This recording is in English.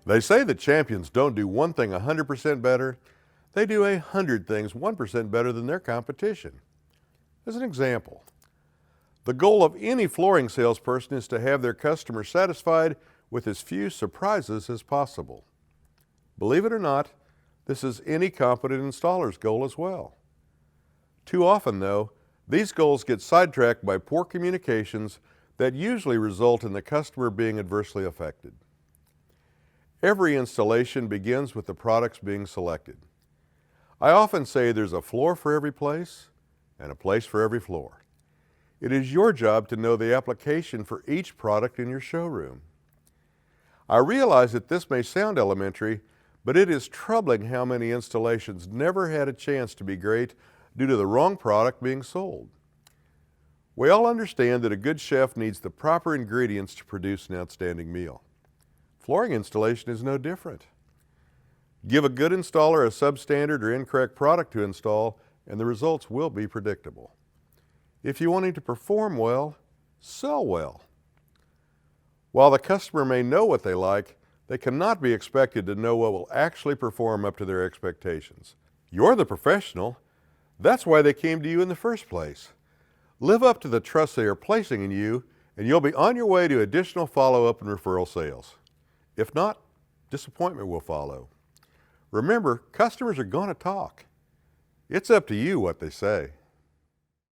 They say that champions don't do one thing 100% better, they do 100 things 1% better than their competition. As an example, the goal of any flooring salesperson is to have their customers satisfied with as few surprises as possible. Believe it or not, this is any competent installer's goal as well. Too often, though, these goals get sidetracked by poor communications that usually result in the customer being adversely affected. Every installation begins with the products being selected. I often say there's a floor for every place and a place for every floor. It is your job to know the application for each product in your showroom. I realize that this may sound elementary, but it is troubling how many installations never had a chance to be great due to the wrong product being sold. We all understand that a good chef needs the proper ingredients to produce an outstanding meal. Flooring installation is no different. Give a good installer a substandard or incorrect product to install, and the results will be predictable. If you want him to perform well, sell well. While the customer may know what they like, they cannot be expected to know what will actually perform up to their expectations. You're the professional. That's why they came to you in the first place. Live up to the trust they are placing in you, and you'll be on your way to additional follow-up and referral sales. If not, disappointment will follow. Remember, customers are going to talk. It's up to you what they say.